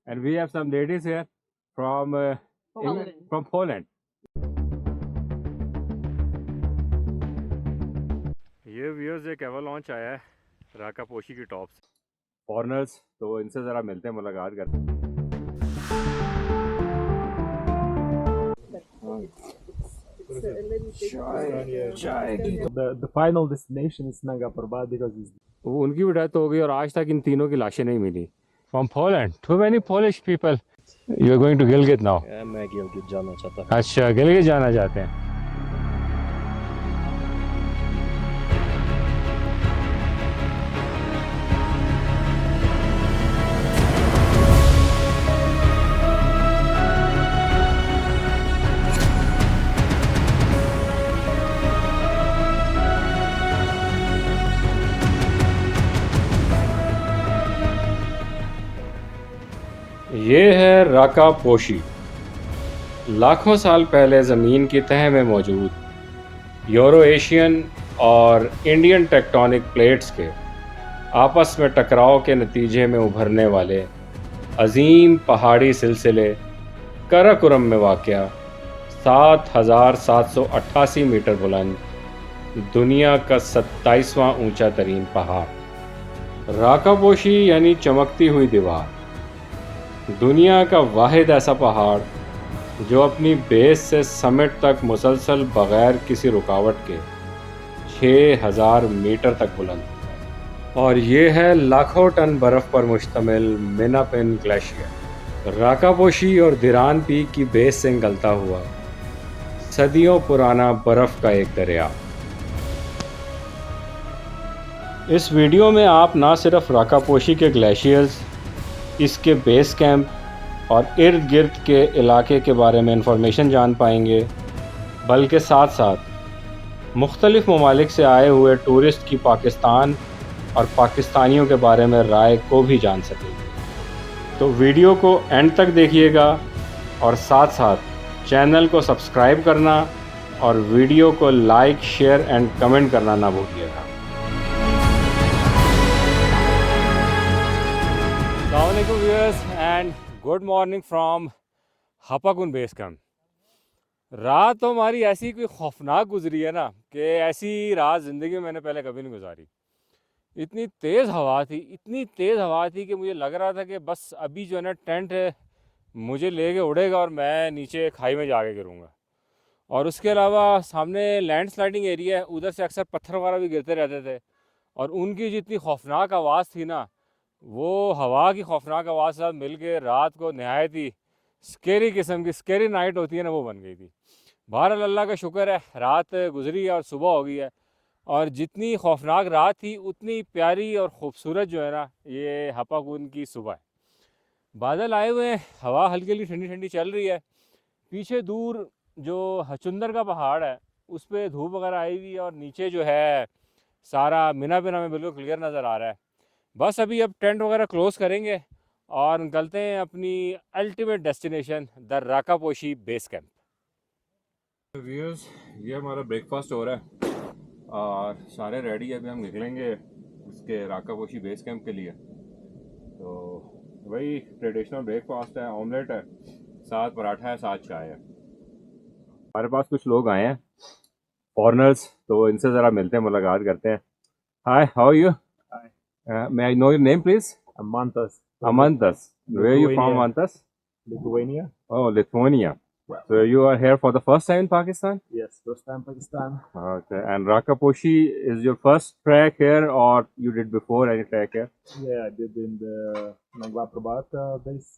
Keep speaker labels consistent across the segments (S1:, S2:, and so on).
S1: and we have some ladies here from
S2: Poland.
S1: from Poland. ये viewers एक avalanche आया है राका पोशी की टॉप से फॉरनर्स, तो इनसे ज़रा मिलते हैं, मुलाकात करते हैं।
S3: The final destination is Nanga Parbat because it's
S1: वो उनकी भी डेथ हो गई और आज तक इन तीनों की लाशें नहीं मिली। From Poland, too many Polish people. You are going to Gilgit now?
S3: मैं गिलगित जाना चाहता हूँ।
S1: अच्छा, गिलगित जाना चाहते हैं। ये है राका पोशी, लाखों साल पहले ज़मीन की तह में मौजूद यूरो एशियन और इंडियन टेक्टोनिक प्लेट्स के आपस में टकराव के नतीजे में उभरने वाले अजीम पहाड़ी सिलसिले कराकोरम में वाक़या 7,788 मीटर बुलंद दुनिया का 27वां ऊंचा तरीन पहाड़ राका पोशी यानी चमकती हुई दीवार, दुनिया का वाहिद ऐसा पहाड़ जो अपनी बेस से समिट तक मुसलसल बग़ैर किसी रुकावट के 6,000 मीटर तक बुलंद है। और ये है लाखों टन बर्फ़ पर मुश्तमिल मिनापिन ग्लेशियर, राका पोशी और दिरान पीक की बेस से निकलता हुआ सदियों पुराना बर्फ़ का एक दरिया। इस वीडियो में आप ना सिर्फ राका पोशी के ग्लेशियर्स, इसके बेस कैंप और इर्द गिर्द के इलाके के बारे में इंफॉर्मेशन जान पाएंगे, बल्कि साथ साथ मुख्तलिफ़ ममालिक से आए हुए टूरिस्ट की पाकिस्तान और पाकिस्तानियों के बारे में राय को भी जान सकेंगे। तो वीडियो को एंड तक देखिएगा और साथ साथ चैनल को सब्सक्राइब करना और वीडियो को लाइक, शेयर एंड कमेंट करना ना भूलिएगा। अस्सलामुअलैकुम viewers and good morning from Hapakun base camp. रात तो हमारी ऐसी कोई खौफनाक गुजरी है ना कि ऐसी रात ज़िंदगी में मैंने पहले कभी नहीं गुजारी। इतनी तेज़ हवा थी, इतनी तेज़ हवा थी कि मुझे लग रहा था कि बस अभी जो है ना टेंट मुझे लेके उड़ेगा और मैं नीचे खाई में जाके गिरूँगा। और उसके अलावा सामने लैंड स्लाइडिंग एरिया है, उधर से अक्सर पत्थर वगैरह भी गिरते रहते थे और उनकी जितनी खौफनाक आवाज़ थी ना, वो हवा की खौफनाक आवाज़ के साथ मिल के रात को नहायत ही स्केरी किस्म की स्केरी नाइट होती है ना, वो बन गई थी। बहरहाल अल्लाह का शुक्र है, रात गुजरी है और सुबह हो गई है। और जितनी खौफनाक रात थी उतनी प्यारी और ख़ूबसूरत जो है ना ये हपाकुन की सुबह है। बादल आए हुए हैं, हवा हल्की हल्की ठंडी ठंडी चल रही है। पीछे दूर जो हचुंदर का पहाड़ है उस पर धूप वगैरह आई हुई है और नीचे जो है सारा मिना बिना में बिल्कुल क्लियर नज़र आ रहा है। बस अभी अब टेंट वगैरह क्लोज़ करेंगे और निकलते हैं अपनी ultimate destination the Rakaposhi base camp. Viewers, ये हमारा ब्रेकफास्ट हो रहा है और सारे रेडी है। अभी हम निकलेंगे इसके राका पोशी बेस कैंप के लिए। तो वही ट्रेडिशनल ब्रेकफास्ट है, ऑमलेट है, साथ पराठा है, साथ चाय है। हमारे पास कुछ लोग आए हैं फॉरनर्स, तो इनसे ज़रा मिलते हैं, मुलाकात करते हैं। Hi, how are you? May I know your name, please?
S3: Amantas.
S1: Amantas. Where are you from,
S3: Lithuania.
S1: Amantas?
S3: Lithuania.
S1: Oh, Lithuania. So you are here for the first time in Pakistan?
S3: Yes, first time Pakistan.
S1: Okay. And Raka Poshi is your first trek here, or you did before any trek here?
S3: Yeah, I did in the Nanga Parbat base.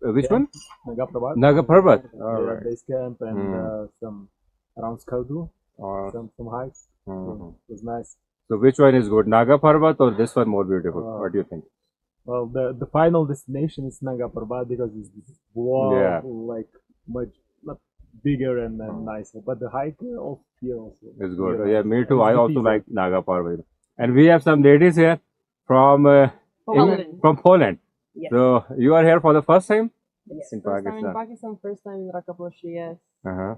S1: Which
S3: camp.
S1: one?
S3: Nanga Parbat.
S1: Naga Parbat.
S3: Yeah,
S1: All right.
S3: base camp and some around Skardu,
S1: Or,
S3: some hikes. So it was nice.
S1: so which one is good, Naga Parbat or this one more beautiful? What do you think?
S3: Well, the final destination is Nanga Parbat because it's wow,
S1: Yeah.
S3: like much not bigger and nicer. But the hike also here also
S1: It's good.
S3: really
S1: Yeah,
S3: nice.
S1: me
S3: And
S1: too.
S3: it's
S1: I
S3: the
S1: also
S3: pizza.
S1: like Naga Parbat. And we have some ladies here from
S2: Poland.
S1: from Poland.
S2: Yes.
S1: So you are here for the first time
S2: Yes.
S1: in
S2: First time
S1: Pakistan.
S2: in Pakistan, first time in Raka Poshi, yes.
S1: Uh-huh.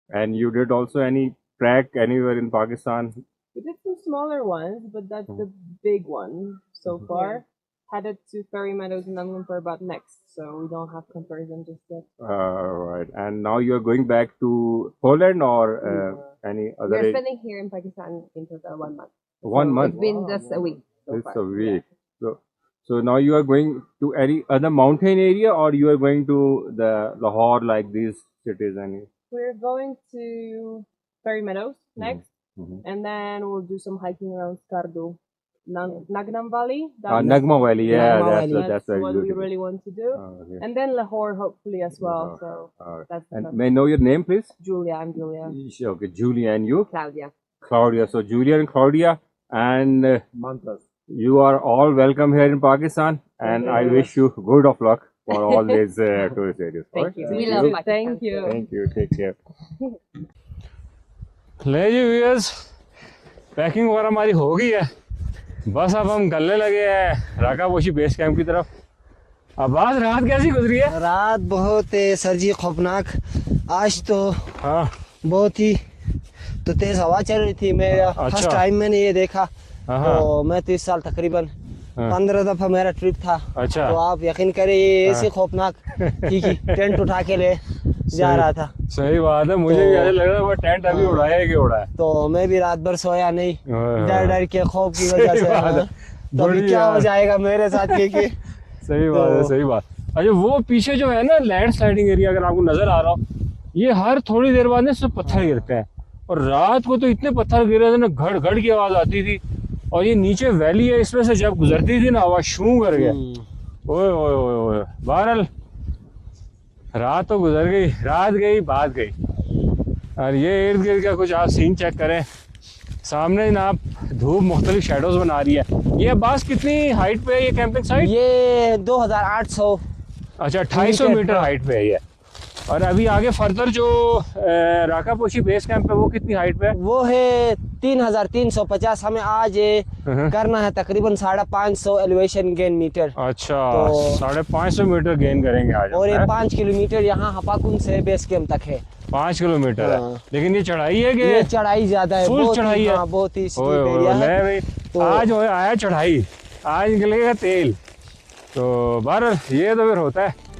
S1: And you did also any trek anywhere in Pakistan?
S2: We did some smaller ones, but that's the big one so far. headed to Ferry Meadows in Nottingham about next, so we don't have comparison just yet.
S1: Right. And now you are going back to Poland or any other?
S2: We're spending here in Pakistan in total 1 month.
S1: 1
S2: So
S1: month.
S2: It's been just a week. So
S1: It's
S2: far.
S1: a week. So now you are going to any other mountain area, or you are going to the Lahore, like these cities? Any?
S2: We're going to Ferry Meadows next,
S1: Mhm.
S2: and then we'll do some hiking around Skardu, Nagnam Valley.
S1: Nagma Valley. Yeah,
S4: Nagma
S1: that's
S4: Valley.
S1: that's very
S2: what we
S1: beautiful.
S2: really want to do,
S1: Okay.
S2: and then Lahore hopefully as well.
S1: Lahore.
S2: So
S1: Alright.
S2: that's
S1: And
S2: that's
S1: may I know your name, please?
S2: Julia. I'm Julia.
S1: Okay, Julia, and you?
S2: Claudia.
S1: Claudia. So Julia and Claudia, and
S3: Mantas.
S1: you are all welcome here in Pakistan, and
S2: you
S1: I
S2: very
S1: wish you good of luck for all these tourist areas.
S2: Thank
S1: Alright?
S2: you.
S4: We
S2: Thank
S4: love
S2: you.
S4: Pakistan.
S2: Thank you.
S1: Thank you. Take care. ले जी viewers, packing वगैरह हमारी हो गई है, बस अब हम गलने लगे हैं राकापोशी बेस कैंप की तरफ। अब आज रात कैसी गुजरी है?
S4: रात बहुत सर जी खौफनाक। आज तो
S1: हाँ
S4: बहुत ही तो तेज हवा चल रही थी। मैं
S1: अच्छा।
S4: फर्स्ट टाइम मैंने ये देखा।
S1: हाँ।
S4: तो मैं तो इस साल तकरीबन
S1: हाँ।
S4: 15 दफा मेरा ट्रिप था।
S1: अच्छा।
S4: तो आप यकीन करें ये ऐसी खौफनाक थी कि टेंट उठा के ले जा रहा था।
S1: सही बात है, मुझे भी ऐसा लग रहा है वो टेंट अभी उड़ाया है कि उड़ाया है।
S4: तो मैं भी रात भर सोया नहीं,
S1: हाँ।
S4: डर डर के खौफ की वजह से।
S1: बात है।
S4: हाँ। तो अभी
S1: बढ़िया।
S4: क्या हो जाएगा मेरे साथ के
S1: सही बात है, सही बात। अच्छा, वो पीछे जो है ना लैंड स्लाइडिंग एरिया, अगर आपको नजर आ रहा हो, ये हर थोड़ी देर बाद ना सब पत्थर गिरते हैं, और रात को तो इतने पत्थर गिर रहे थे ना, घड़ घड़ की आवाज आती थी। और ये नीचे वैली है, इसमें से जब गुजरती थी ना आवाज शू कर गया। ओए ओए ओए ओए। बहरहाल रात तो गुजर गई, रात गई बात गई। और ये इर्द गिर्द का कुछ आप सीन चेक करें, सामने ना आप धूप मुख्तलिफ शेडोज बना रही है। ये अब्बास कितनी हाइट पे है ये कैंपिंग साइट?
S4: ये 2800।
S1: अच्छा, 250 मीटर हाइट पे है ये। और अभी आगे फर्दर जो राकापोशी बेस कैंप है वो कितनी हाइट पे है?
S4: वो है 3350। हमें आज करना है तकरीबन 550 एलिवेशन गेन मीटर।
S1: अच्छा,
S4: तो
S1: 550 मीटर गेन करेंगे आज।
S4: और ये 5 किलोमीटर यहाँ हपाकुन से बेस कैंप तक है।
S1: 5 किलोमीटर
S4: हाँ।
S1: है, लेकिन ये चढ़ाई है कि
S4: ये चढ़ाई ज्यादा है,
S1: फुल
S4: बहुत ही-
S1: चढ़ाई है?
S4: हाँ, बहुत ही
S1: ओए
S4: स्टीप
S1: ओए,
S4: एरिया
S1: ले
S4: है।
S1: भाई,
S4: तो-
S1: आज आया चढ़ाई, आज निकलेगा तेल। तो बहरहाल ये तो फिर होता है।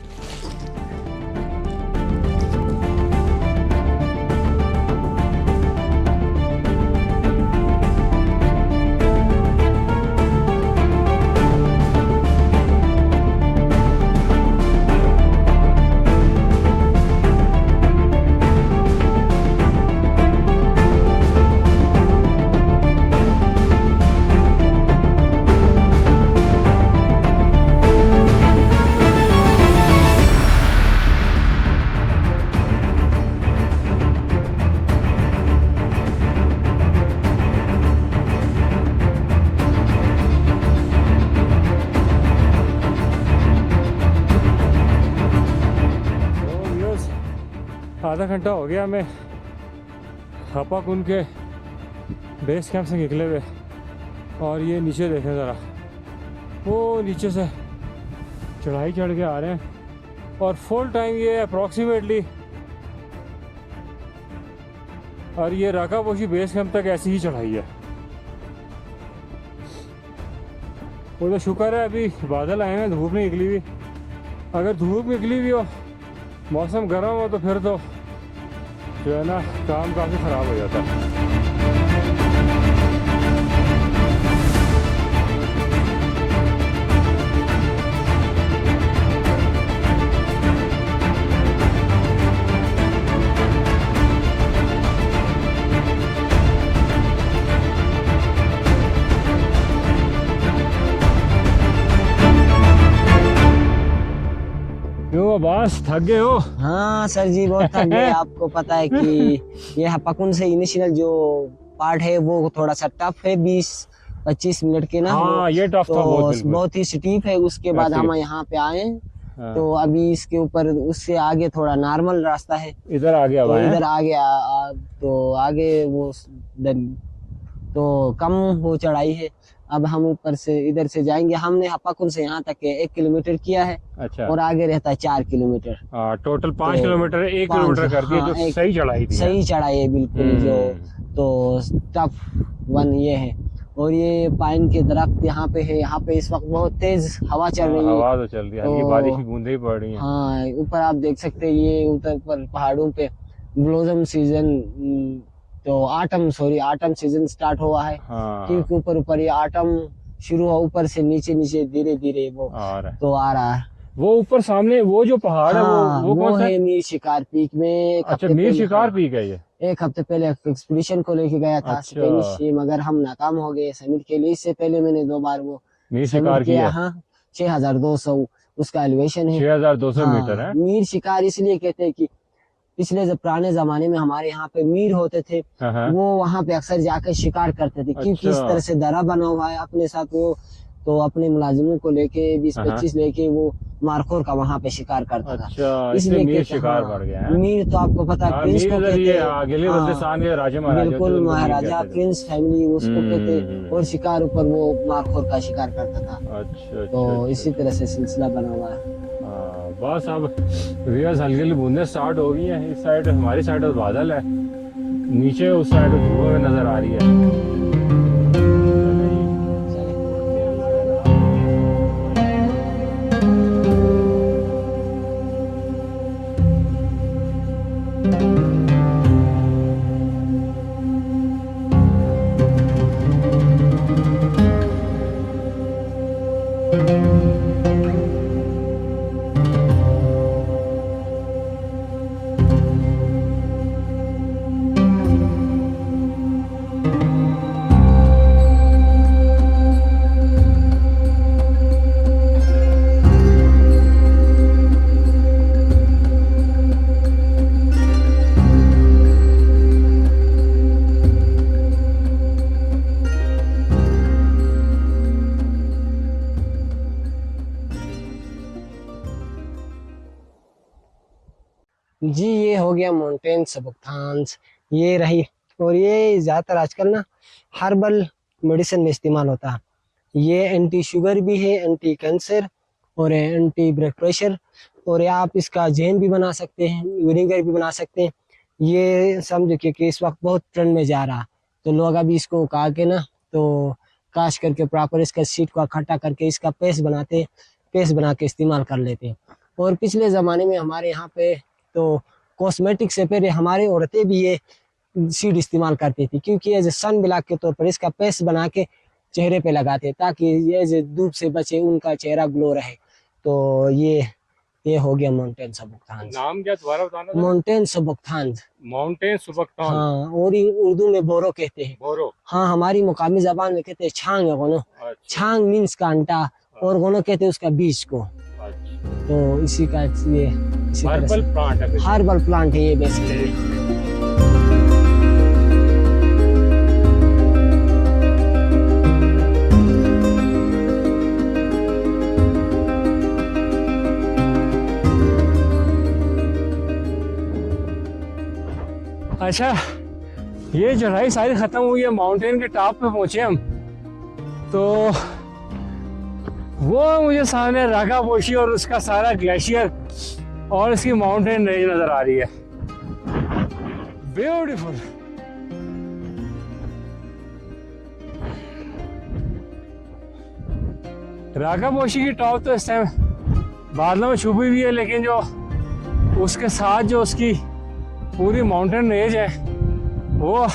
S1: आधा घंटा हो गया हमें हपाकुन के बेस कैंप से निकले हुए, और ये नीचे देखें ज़रा, वो नीचे से चढ़ाई चढ़ के आ रहे हैं। और फुल टाइम ये अप्रॉक्सीमेटली, और ये राकापोशी बेस कैंप तक ऐसी ही चढ़ाई है। वो तो शुक्र है अभी बादल आए हैं, धूप नहीं निकली हुई। अगर धूप निकली हुई हो, मौसम गर्म हो, तो फिर तो जो है ना काम काफ़ी ख़राब हो जाता है। क्यों अब्बास, थक गए हो?
S4: हाँ सर जी, बहुत थक गए। आपको पता है कि ये हपाकुन से इनिशियल जो पार्ट है वो थोड़ा सा टफ है, 20-25 मिनट के ना।
S1: हाँ, ये टफ था बहुत,
S4: तो
S1: बिल्कुल।
S4: बहुत ही स्टीप है। उसके बाद हम यहाँ पे आए,
S1: हाँ।
S4: तो अभी इसके ऊपर उससे आगे थोड़ा नॉर्मल रास्ता है।
S1: इधर आ गया
S4: तो
S1: भाई,
S4: इधर आगे तो आगे वो तो कम हो चढ़ाई है। अब हम ऊपर से इधर से जाएंगे। हमने हपाकुन से यहाँ तक 1 किलोमीटर किया है,
S1: अच्छा।
S4: और आगे रहता है 4 किलोमीटर।
S1: टोटल 5
S4: तो
S1: किलोमीटर, 1
S4: पाँच,
S1: किलोमीटर कर दिया,
S4: हाँ,
S1: जो
S4: एक-
S1: सही चढ़ाई थी।
S4: सही चढ़ाई है बिल्कुल। जो तो टफ वन ये है। और ये पाइन के दरख्त यहाँ पे है। यहाँ पे इस वक्त बहुत तेज हवा चल रही है।
S1: हवा तो चल रही है, हल्की
S4: तो-
S1: बारिश की बूंदें ही पड़ रही हैं।
S4: हाँ, ऊपर आप देख सकते हैं ये ऊपर पर पहाड़ों पे ब्लॉसम सीजन, तो आटम सीजन स्टार्ट हुआ है।
S1: हाँ
S4: क्योंकि ऊपर ऊपर ये आटम शुरू हुआ, ऊपर से नीचे नीचे धीरे धीरे वो
S1: आ रहा है।
S4: तो आ रहा है।
S1: वो ऊपर सामने वो जो पहाड़ है
S4: हाँ,
S1: वो कौन सा
S4: है मीर शिकार पीक में। एक
S1: अच्छा,
S4: हफ्ते
S1: मीर
S4: पहले-
S1: शिकार
S4: हाँ,
S1: पीक है ये।
S4: एक हफ्ते पहले एक्सपीडिशन को लेके गया था
S1: अच्छा।
S4: स्पेनिश टीम, मगर हम नाकाम हो गए समिट के लिए। इससे पहले मैंने 2 बार वो
S1: मीर
S4: समिट
S1: शिकार
S4: किया।
S1: किया।
S4: हाँ, 6200 उसका एलिवेशन है।
S1: 6200
S4: हाँ,
S1: मीटर है।
S4: मीर शिकार इसलिए कहते हैं कि पिछले पुराने जमाने में हमारे यहाँ पे मीर होते थे,
S1: हाँ, हाँ।
S4: वो वहाँ पे अक्सर जाकर शिकार करते थे। क्योंकि इस
S1: अच्छा।
S4: तरह से दरा बना हुआ है अपने साथ, वो तो अपने मुलाजिमों को लेके 20-25 लेके वो मारखोर का वहाँ पे शिकार करता था।
S1: अच्छा, इसलिए मीर
S4: कहते-
S1: शिकार
S4: हाँ,
S1: बढ़ गया है।
S4: मीर तो आपको पता है
S1: हाँ,
S4: प्रिंस
S1: मीर
S4: को
S1: इधर
S4: कहते
S1: ये
S4: हैं।
S1: गिले
S4: हाँ,
S1: बल्तिस्तान के राजा महाराजा
S4: बिल्कुल,
S1: होते थे, उनको मीर
S4: महाराजा
S1: कहते थे।
S4: प्रिंस फैमिली उसको कहते,
S1: हम्म।
S4: और शिकार ऊपर वो मारखोर का शिकार करता था।
S1: अच्छा
S4: तो
S1: अच्छा,
S4: इसी तरह से सिलसिला बना हुआ है।
S1: हाँ, बस अब रियाज हल्की हल्की बूंदें स्टार्ट हो गई हैं। इस साइड हमारी साइड तो बादल है, नीचे उस साइड धुआं नजर आ रही है।
S4: जी, ये हो गया माउंटेन सबकतांस, ये रही। और ये ज्यादातर आजकल ना हर्बल मेडिसिन में इस्तेमाल होता है। ये एंटी शुगर भी है, एंटी कैंसर और एंटी ब्लड प्रेशर, और आप इसका जैम भी बना सकते हैं, विनेगर भी बना सकते हैं। ये समझो कि इस वक्त बहुत ट्रेंड में जा रहा, तो लोग अभी इसको उगा के ना तो काश करके प्रॉपर इसका सीड को इकट्ठा करके इसका पेस्ट बनाते, पेस्ट बना के इस्तेमाल कर लेते हैं। और पिछले ज़माने में हमारे यहाँ पे तो कॉस्मेटिक से पहले हमारी औरतें भी ये सीड इस्तेमाल करती थी, क्योंकि एज सन ब्लॉक के तौर पर इसका पेस्ट बना के चेहरे पे लगाते ताकि ये जो धूप से बचे उनका चेहरा ग्लो रहे। तो ये हो गया माउंटेन सबकतान।
S1: नाम क्या दोबारा बताना था?
S4: माउंटेन सबकतान।
S1: माउंटेन सबकतान।
S4: हाँ, और उर्दू में बोरो कहते हैं।
S1: बोरो।
S4: हाँ, हमारी मुकामी जबान में कहते हैं छांग है गोनो।
S1: अच्छा,
S4: छांग मीन्स कांटा, और गोनो कहते हैं उसका बीज को।
S1: अच्छा।
S4: तो इसी का ये इसी तरह से
S1: हर्बल प्लांट है।
S4: हर्बल प्लांट है ये बेसिकली।
S1: अच्छा, ये चढ़ाई सारी खत्म हुई है, माउंटेन के टॉप पे पहुंचे हम। तो वो मुझे सामने रागा पोशी और उसका सारा ग्लेशियर और इसकी माउंटेन रेंज नजर आ रही है। ब्यूटीफुल। रागा पोशी की टॉप तो इस टाइम बादलों में छुपी हुई है, लेकिन जो उसके साथ जो उसकी पूरी माउंटेन रेंज है वो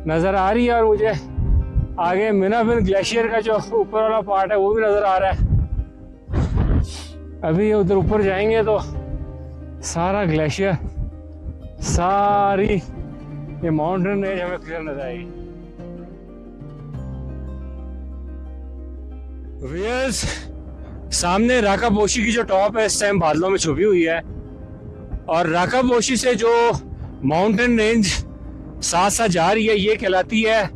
S1: नज़र आ रही है। और मुझे आगे मिनाबिन ग्लेशियर का जो ऊपर वाला पार्ट है वो भी नज़र आ रहा है। अभी उधर ऊपर जाएंगे तो सारा ग्लेशियर, सारी ये माउंटेन रेंज हमें क्लियर नजर आएगी। व्यूअर्स, सामने राकापोशी की जो टॉप है इस टाइम बादलों में छुपी हुई है, और राकापोशी से जो माउंटेन रेंज साथ साथ जा रही है ये कहलाती है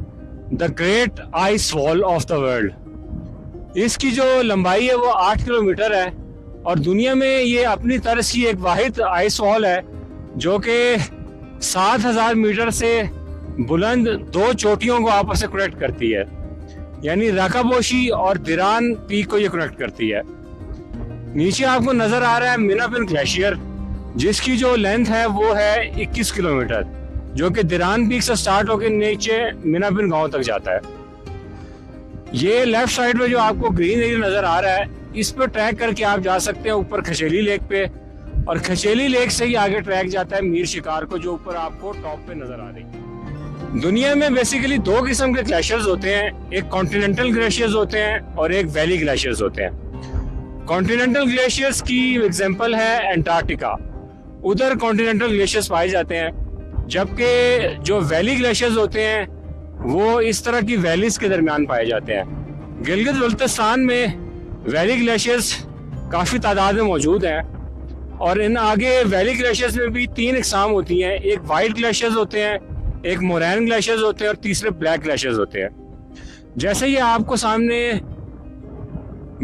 S1: the great ice wall of the world. इसकी जो लंबाई है वो 8 किलोमीटर है, और दुनिया में ये अपनी तरह की एक वाहिद आइस वॉल है जो कि 7000 मीटर से बुलंद 2 चोटियों को आपस से कनेक्ट करती है, यानी राकापोशी और दिरान पीक को ये कनेक्ट करती है। नीचे आपको नजर आ रहा है मिनाबिन ग्लेशियर, जिसकी जो लेंथ है वो है 21 किलोमीटर, जो कि दिरान पीक से स्टार्ट होकर नीचे मिनाबिन गांव तक जाता है। ये लेफ्ट साइड में जो आपको ग्रीन एरिया नजर आ रहा है, इस पर ट्रैक करके आप जा सकते हैं ऊपर खचेली लेक पे, और खचेली लेक से ही आगे ट्रैक जाता है मीर शिकार को, जो ऊपर आपको टॉप पे नजर आ रही है। दुनिया में बेसिकली दो किस्म के ग्लेशियर्स होते हैं, एक कॉन्टिनेंटल ग्लेशियर्स होते हैं और एक वैली ग्लेशियर्स होते हैं। कॉन्टिनेंटल ग्लेशियर्स की एग्जांपल है एंटार्क्टिका, उधर कॉन्टिनेंटल ग्लेशियर्स पाए जाते हैं, जबकि जो वैली ग्लेशियर्स होते हैं वो इस तरह की वैलीज के दरमियान पाए जाते हैं। गिलगित बल्तिस्तान में वैली ग्लेशियर्स काफ़ी तादाद में मौजूद हैं, और इन आगे वैली ग्लेशियर्स में भी तीन इकसाम होती हैं, एक वाइट ग्लेशियर्स होते हैं, एक मोरैन ग्लेशियर्स होते हैं और तीसरे ब्लैक ग्लेशियर्स होते हैं। जैसे ये आपको सामने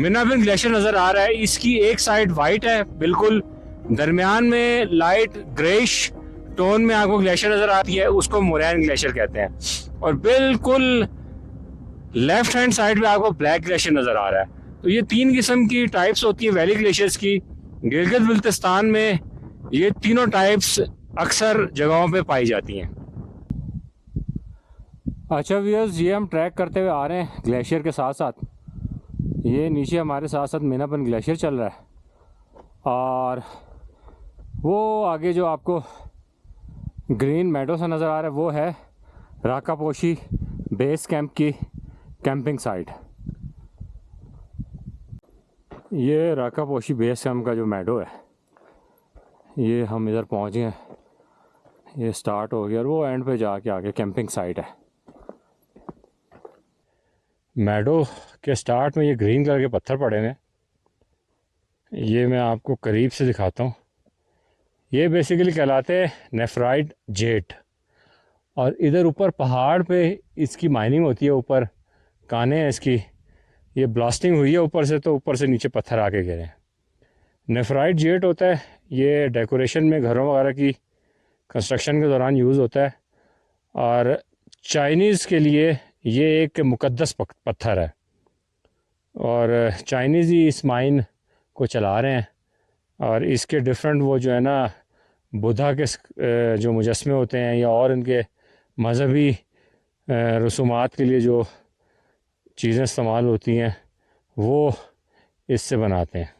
S1: मिनाबिन ग्लेशियर नजर आ रहा है, इसकी एक साइड वाइट है बिल्कुल, दरमियान में लाइट ग्रेश टोन में आपको ग्लेशियर नजर आती है, उसको मोरैन ग्लेशियर कहते हैं, और बिल्कुल लेफ्ट हैंड साइड पे आपको ब्लैक ग्लेशियर नजर आ रहा है। तो ये तीन किस्म की टाइप्स होती है वैली ग्लेशियर्स की। गिलगित बल्तिस्तान में ये तीनों टाइप्स अक्सर जगहों पे पाई जाती हैं। अच्छा व्यूअर्स, ये हम ट्रैक करते हुए आ रहे हैं ग्लेशियर के साथ साथ। ये नीचे हमारे साथ साथ मीनापन ग्लेशियर चल रहा है, और वो आगे जो आपको ग्रीन मेडो सा नज़र आ रहा है वो है राकापोशी बेस कैंप की कैंपिंग साइट। ये राकापोशी बेस कैंप का जो मेडो है, ये हम इधर पहुंच गए, ये स्टार्ट हो गया और वो एंड पे जाके आगे कैंपिंग साइट है। मेडो के स्टार्ट में ये ग्रीन कलर के पत्थर पड़े हैं, ये मैं आपको करीब से दिखाता हूँ। ये बेसिकली कहलाते हैं नेफ्राइट जेट, और इधर ऊपर पहाड़ पे इसकी माइनिंग होती है, ऊपर काने हैं इसकी, ये ब्लास्टिंग हुई है ऊपर से, तो ऊपर से नीचे पत्थर आके गिरे हैं। नेफ्राइट जेट होता है, ये डेकोरेशन में घरों वगैरह की कंस्ट्रक्शन के दौरान यूज़ होता है, और चाइनीज़ के लिए ये एक मुकद्दस पत्थर है, और चाइनीज़ ही इस माइन को चला रहे हैं। और इसके डिफरेंट वो जो है ना बुद्धा के जो मुजस्मे होते हैं, या और इनके मजहबी रसूमात के लिए जो चीज़ें इस्तेमाल होती हैं वो इससे बनाते हैं।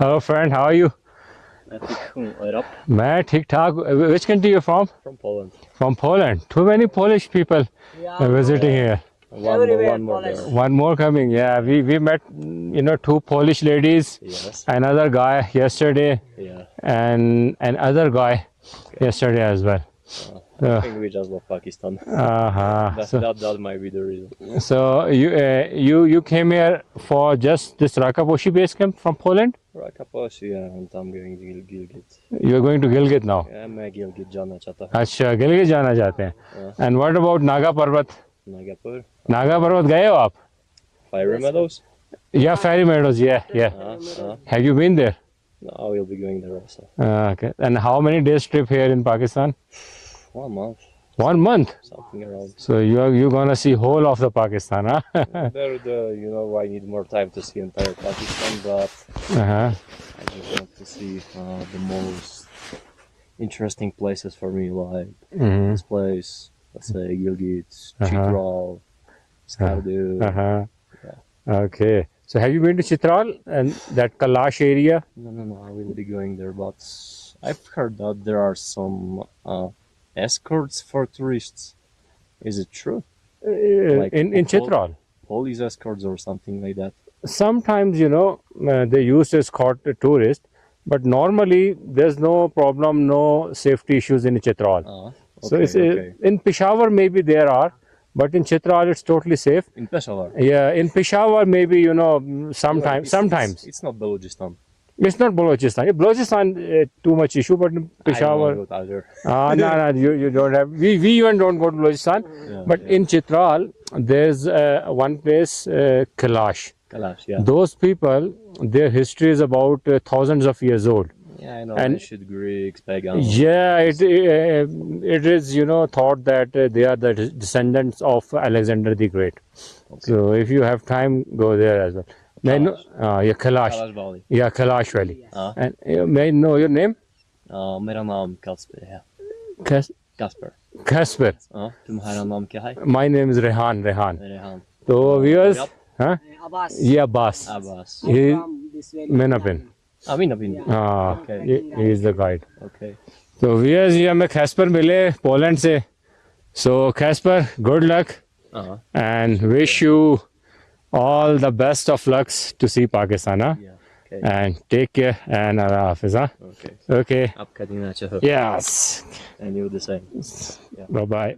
S1: Hello friend, how are you? मैं ठीक ठाक। Which country you from?
S5: From Poland.
S1: From Poland. Too many Polish people visiting here. One more coming. Yeah, we met, two Polish ladies,
S5: Yes.
S1: another guy yesterday,
S5: Yeah.
S1: and another guy yesterday as well.
S5: I think we just love Pakistan.
S1: Uh-huh.
S5: That might be the reason.
S1: So you came here for just this Rakaposhi base camp from Poland?
S5: Rakaposhi, and I'm going to Gilgit.
S1: You are going to Gilgit now.
S5: Yeah, मैं Gilgit जाना चाहता हूँ.
S1: अच्छा, गिलगित जाना चाहते हैं। And what about Naga Parvat?
S5: Nagapur.
S1: Naga पर्वत गए हो आप?
S5: Fire Meadows?
S1: Yeah, Fairy Meadows. Yeah. Have you been there?
S5: No, I will be going there also.
S1: Okay. And how many days trip here in Pakistan?
S5: 1 month,
S1: 1 month.
S5: something around.
S1: So you gonna see whole of the Pakistan, huh?
S5: I need more time to see entire Pakistan, but
S1: Uh-huh.
S5: I just want to see the most interesting places for me, like
S1: Mm-hmm.
S5: this place, let's say Gilgit,
S1: Uh-huh.
S5: Chitral, Skardu.
S1: Uh-huh. Okay. So have you been to Chitral and that Kalash area?
S5: No, I will be going there, but I've heard that there are some escorts for tourists. Is it true? Like
S1: In Chitral.
S5: Police escorts or something like that?
S1: Sometimes, they use to escort the tourists, but normally there's no problem, no safety issues in Chitral. So it's in Peshawar maybe there are, but in Chitral it's totally safe.
S5: In Peshawar?
S1: Yeah, in Peshawar maybe sometimes.
S5: It's not Balochistan.
S1: It's not Balochistan. Balochistan too much issue, but in Peshawar.
S5: I don't know either.
S1: No, you don't have. We even don't go to Balochistan, but in Chitral there's one place, Kailash.
S5: Kailash, yeah.
S1: Those people, their history is about thousands of years old.
S5: Yeah, I know.
S1: And-
S5: Ancient Greeks, pagans.
S1: Yeah, it is thought that they are the descendants of Alexander the Great. So if you have time, go there as well. May I know? Yeah, Kailash.
S5: Kailash Valley.
S1: Yeah, Kailash Valley.
S5: हाँ.
S1: And may I know your name?
S5: मेरा नाम Kasper है.
S1: Kas-
S5: Kasper.
S1: Caspar,
S5: तुम्हारा नाम क्या है?
S1: My name is Rehan. Rehan.
S5: Rehan.
S1: तो viewers,
S5: आप?
S1: हाँ,
S4: Abbas.
S1: ये अब्बास,
S5: Abbas.
S1: ये
S4: From this valley.
S1: Minapin,
S5: Amin Abin.
S1: हाँ,
S5: Okay.
S1: ये इज द गाइड।
S5: Okay.
S1: तो व्यूअर्स, ये हमें कैस्पर मिले पोलैंड से। So Kasper, good luck
S5: Uh-huh.
S1: and wish you all the best of lucks to see Pakistan, huh?
S5: Yeah. Okay.
S1: And take care and Allah Hafiz, huh?
S5: Okay.
S1: Okay,
S5: आपका दिन अच्छा हो।
S1: yes,
S5: And you the same.
S1: bye bye.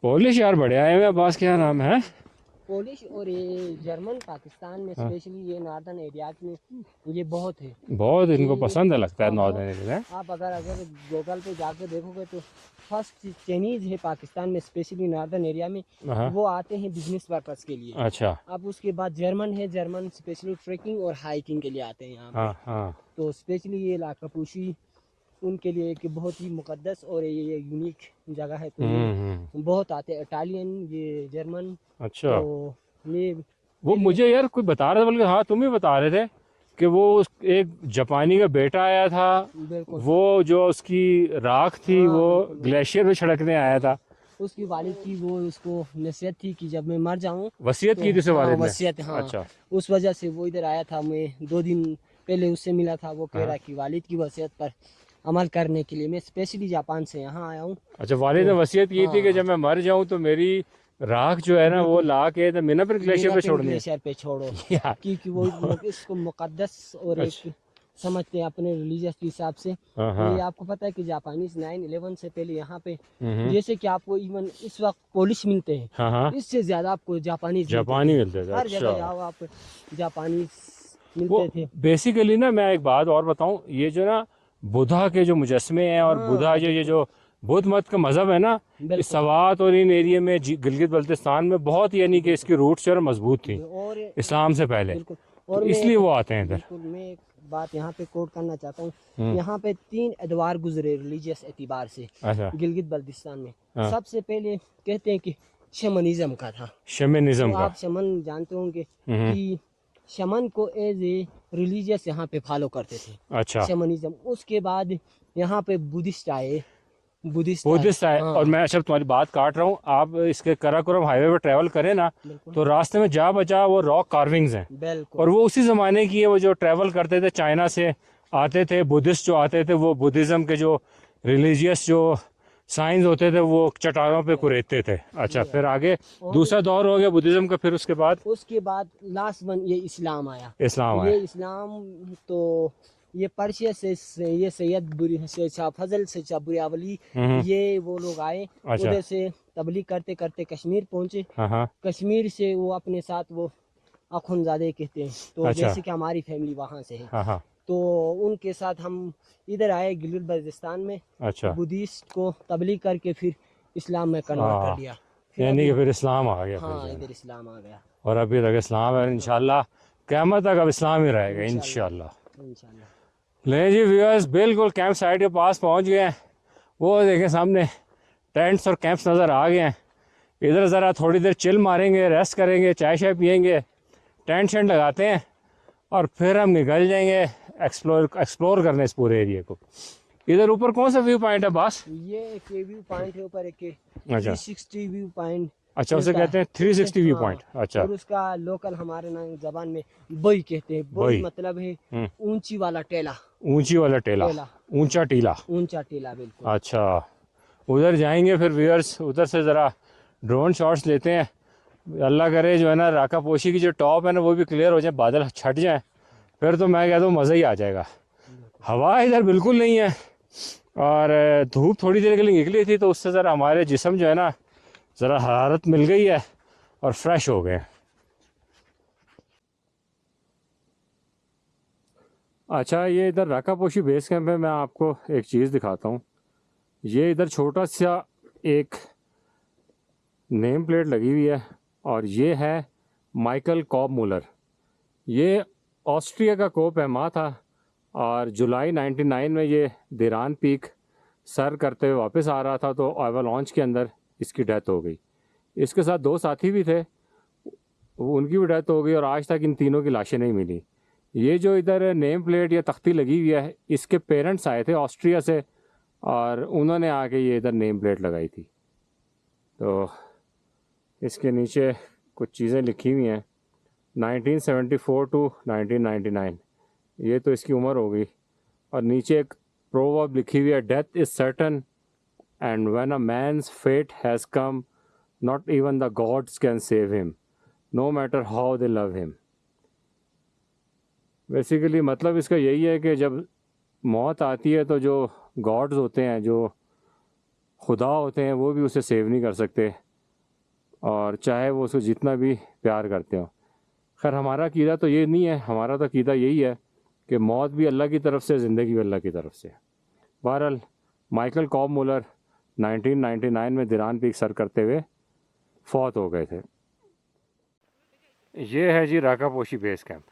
S1: Polish यार बड़े आए हुए हैं, अब्बास क्या नाम है?
S4: पोलिश और ये जर्मन पाकिस्तान में स्पेशली ये नॉर्दर्न एरियाज में ये बहुत है।
S1: बहुत इनको पसंद है लगता है नॉर्दर्न एरिया में।
S4: आप अगर गूगल पे जाके देखोगे तो फर्स्ट चाइनीज है पाकिस्तान में, स्पेशली नॉर्दर्न एरिया में।
S1: हाँ,
S4: वो आते हैं बिजनेस पर्पस के लिए।
S1: अच्छा,
S4: अब उसके बाद जर्मन है, जर्मन स्पेशली ट्रैकिंग और हाइकिंग के लिए आते हैं यहाँ पे।
S1: हाँ हाँ,
S4: तो स्पेशली ये लाकापुशी उनके लिए एक बहुत ही मुकद्दस और ये यूनिक जगह है। तो ये बहुत आते हैं, इटालियन, ये जर्मन।
S1: अच्छा।
S4: तो ये
S1: वो मुझे यार कोई बता रहा था, बल्कि हाँ तुम ही बता रहे थे कि वो एक जापानी का बेटा आया था,
S4: बिल्कुल
S1: वो जो उसकी राख थी
S4: हाँ,
S1: वो
S4: बिल्कुल।
S1: ग्लेशियर में छिड़कने आया था।
S4: उसकी वालिद की वो उसको नसीहत थी कि जब मैं मर जाऊं,
S1: वसीयत की थी उसे वालिद ने?
S4: वसीयत, हाँ।
S1: अच्छा,
S4: उस वजह से वो इधर आया था। मैं 2 दिन पहले उससे मिला था। वो कह रहा कि वालिद की वसीयत पर अमल करने के लिए मैं स्पेशली जापान से यहाँ आया हूँ।
S1: अच्छा, वालिद ने वसीयत की थी कि जब मैं मर जाऊं तो मेरी राख जो है ना वो ला के तो मीनापिन ग्लेशियर पे छोड़नी है।
S4: ग्लेशियर पे छोड़ो
S1: यार,
S4: क्योंकि वो लोग इसको मुकद्दस और एक समझते हैं अपने रिलीजियस के हिसाब से।
S1: हाँ, हाँ।
S4: ये आपको पता है कि जापानीज 9/11 से पहले यहाँ पे
S1: हम्म,
S4: जैसे कि आपको इवन इस वक्त पोलिश मिलते हैं,
S1: हाँ हाँ,
S4: इससे ज्यादा आपको जापानीज
S1: जापानी मिलते थे।
S4: हर जगह
S1: अच्छा,
S4: जाओ आप जापानीज
S1: वो
S4: मिलते थे।
S1: बेसिकली ना, मैं एक बात और बताऊं, ये जो ना बुद्धा के जो मुजस्मे हैं और
S4: हाँ,
S1: बुद्धा जो ये जो बुद्ध मत का मजहब है ना,
S4: बिल्कुल।
S1: इस सवात और इन एरिया में गिलगित बल्तिस्तान में बहुत, यानी कि इसकी रूट्स जो है मजबूत थी
S4: और
S1: इस्लाम से पहले,
S4: बिल्कुल।
S1: तो
S4: और
S1: इसलिए वो आते हैं इधर।
S4: बिल्कुल मैं एक बात यहाँ पे कोट करना चाहता हूँ। यहाँ पे 3 एतवार गुजरे रिलीजियस एतबार से
S1: अच्छा,
S4: गिलगित बल्तिस्तान में।
S1: हाँ।
S4: सबसे पहले कहते हैं कि शमनिज्म का था।
S1: शमनिज्म
S4: तो
S1: का।
S4: आप शमन जानते होंगे कि शमन को एज ए रिलीजियस यहाँ पे फॉलो करते थे,
S1: अच्छा,
S4: शमनिज्म। उसके बाद यहाँ पे बुद्धिस्ट आए,
S1: बुद्धिस्ट है।
S4: हाँ।
S1: और मैं अच्छा तुम्हारी बात काट रहा हूँ, आप इसके कराकोरम हाईवे पे ट्रैवल करें ना,
S4: बिल्कुल
S1: तो रास्ते में जा बचा वो रॉक कार्विंग्स हैं,
S4: बिल्कुल।
S1: और वो उसी ज़माने की है। वो जो ट्रैवल करते थे चाइना से आते थे, बुद्धिस्ट जो आते थे, वो बुद्धिज़्म के जो रिलीजियस जो साइंस होते थे वो चट्टानों पे कुरेदते थे। अच्छा, फिर आगे दूसरा दौर हो गया बुद्धिज़्म का, फिर
S4: उसके बाद लास्ट वन ये इस्लाम आया।
S1: इस्लाम
S4: ये
S1: आया।
S4: इस्लाम तो ये पर्शिया से ये सैयद शाह फजल से शाह बुरियावली, ये वो लोग आए।
S1: अच्छा।
S4: उधर से तबलीग करते करते कश्मीर पहुंचे।
S1: हाँ हाँ,
S4: कश्मीर से वो अपने साथ वो अखुनजादे कहते हैं, तो
S1: अच्छा।
S4: जैसे कि हमारी फैमिली वहाँ से है,
S1: हाँ हाँ,
S4: तो उनके साथ हम इधर आए गिलगित बल्तिस्तान में।
S1: अच्छा,
S4: बुद्धिस्ट को तबलीग करके फिर इस्लाम में कन्वर्ट
S1: हाँ।
S4: कर दिया। फिर
S1: यानी कि
S4: अभी-
S1: फिर इस्लाम आ गया।
S4: हाँ,
S1: फिर
S4: इधर इस्लाम आ गया
S1: और अभी तक इस्लाम है, इंशाल्लाह क़यामत तक अब इस्लाम ही रहेगा इंशाल्लाह।
S4: इंशाल्लाह।
S1: ले जी व्यूअर्स, बिल्कुल कैंप साइट के पास पहुंच गए हैं। वो देखें सामने टेंट्स और कैंप्स नज़र आ गए हैं। इधर ज़रा थोड़ी देर चिल मारेंगे, रेस्ट करेंगे, चाय शाय पियेंगे, टेंट शेंट लगाते हैं और फिर हम निकल जाएंगे एक्सप्लोर करने इस पूरे एरिया को। इधर ऊपर कौन सा व्यू पॉइंट है बास?
S4: ये एक व्यू पॉइंट है ऊपर, एक
S1: अच्छा
S4: 360 व्यू पॉइंट।
S1: अच्छा, उसे कहते हैं 360 व्यू पॉइंट। अच्छा,
S4: और उसका लोकल हमारे ना जबान में बई कहते हैं।
S1: बई।
S4: बई मतलब है ऊंची वाला टेला,
S1: ऊंची वाला टेला,
S4: टेला।
S1: ऊंचा टीला।
S4: ऊंचा टेला, बिल्कुल।
S1: अच्छा, उधर जाएंगे फिर व्यूअर्स, उधर से ज़रा ड्रोन शॉट्स लेते हैं। अल्लाह करे जो है ना राका पोशी की जो टॉप है ना वो भी क्लियर हो जाए, बादल छट जाए, फिर तो मैं कहता हूँ मज़ा ही आ जाएगा। हवा इधर बिल्कुल नहीं है और धूप थोड़ी देर के लिए निकली थी, तो उससे ज़रा हमारे जिस्म जो है ना ज़रा हरारत मिल गई है और फ्रेश हो गए। अच्छा, ये इधर राका पोशी बेस कैंप है। मैं आपको एक चीज़ दिखाता हूँ। ये इधर छोटा सा एक नेम प्लेट लगी हुई है और ये है माइकल कॉब मुलर। ये ऑस्ट्रिया का कोप एमा था और जुलाई 99 में ये दिरान पीक सर करते हुए वापस आ रहा था, तो एवालांच के अंदर इसकी डेथ हो गई। इसके साथ 2 साथी भी थे, उनकी भी डेथ हो गई और आज तक इन तीनों की लाशें नहीं मिली। ये जो इधर नेम प्लेट या तख्ती लगी हुई है, इसके पेरेंट्स आए थे ऑस्ट्रिया से और उन्होंने आके ये इधर नेम प्लेट लगाई थी। तो इसके नीचे कुछ चीज़ें लिखी हुई हैं 1974 टू 1999, ये तो इसकी उम्र हो गई। और नीचे एक प्रोवर्ब लिखी हुई है, death is certain and when a man's fate has come not even the gods can save him no matter how they love him. Basically मतलब इसका यही है कि जब मौत आती है तो जो गॉड्स होते हैं, जो खुदा होते हैं, वो भी उसे सेव नहीं कर सकते, और चाहे वो उसको जितना भी प्यार करते हो। खैर हमारा अकीदा तो ये नहीं है, हमारा तो अकीदा यही है कि मौत भी अल्लाह की तरफ से, ज़िंदगी भी अल्लाह की तरफ से। बहरहाल माइकल कॉब मुलर 1999 में दिरान पीक सर करते हुए फौत हो गए थे। ये है जी राकापोशी बेस कैंप,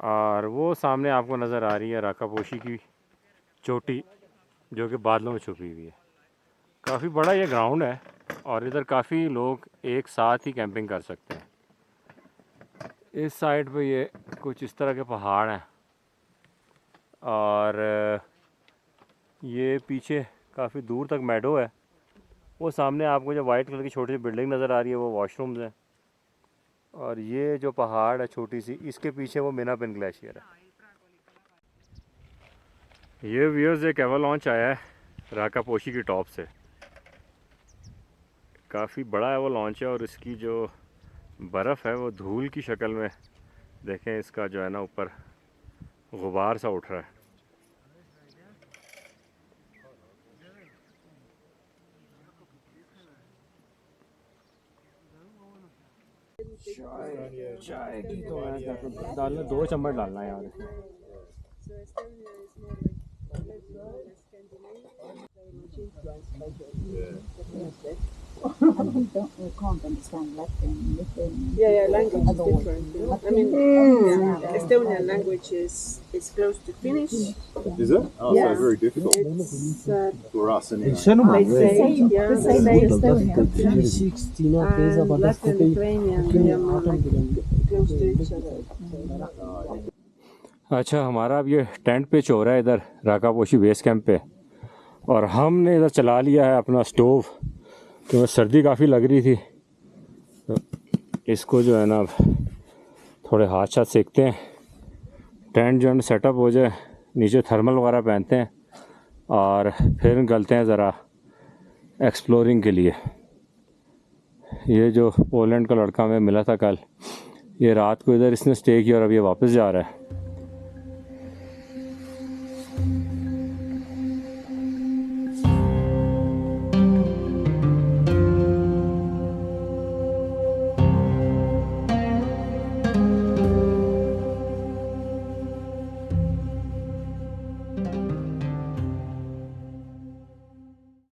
S1: और वो सामने आपको नज़र आ रही है राकापोशी की चोटी जो कि बादलों में छुपी हुई है। काफ़ी बड़ा ये ग्राउंड है और इधर काफ़ी लोग एक साथ ही कैंपिंग कर सकते हैं। इस साइड पे ये कुछ इस तरह के पहाड़ हैं, और ये पीछे काफ़ी दूर तक मेडो है। वो सामने आपको जो वाइट कलर की छोटी सी बिल्डिंग नज़र आ रही है वो वॉशरूम्स हैं, और ये जो पहाड़ है छोटी सी, इसके पीछे वो मिनापिन ग्लेशियर है। ये व्यूअर्स एक एवालांच आया है राकापोशी की टॉप से। काफ़ी बड़ा एवालांच है और इसकी जो बर्फ़ है वो धूल की शक्ल में, देखें इसका जो है ना ऊपर गुबार सा उठ रहा है। चाय की तो मैं डालना 2 चम्मच डालना है यार इसमें।
S6: We can't understand Latvian.
S2: Yeah, language is
S6: Otherwise.
S2: different. I mean, yeah, Estonian language is close to Finnish.
S7: Is it? Oh,
S2: Yeah.
S7: so very difficult
S2: It's
S7: for us anyway.
S2: they say, yeah,
S6: The
S2: they
S6: same
S2: say
S6: Estonian.
S2: and Latvian, Lithuanian, they are more like close to each other.
S1: अच्छा, हमारा अब ये tent pitch हो रहा है इधर Rakaposhi base camp पे, और हमने इधर चला लिया है अपना स्टोव, क्योंकि सर्दी काफ़ी लग रही थी। तो इसको जो है ना अब थोड़े हाथ साथ सेकते हैं, टेंट जो है सेटअप हो जाए, नीचे थर्मल वगैरह पहनते हैं और फिर निकलते हैं ज़रा एक्सप्लोरिंग के लिए। ये जो पोलैंड का लड़का हमें मिला था कल, ये रात को इधर इसने स्टे किया और अब ये वापस जा रहा है।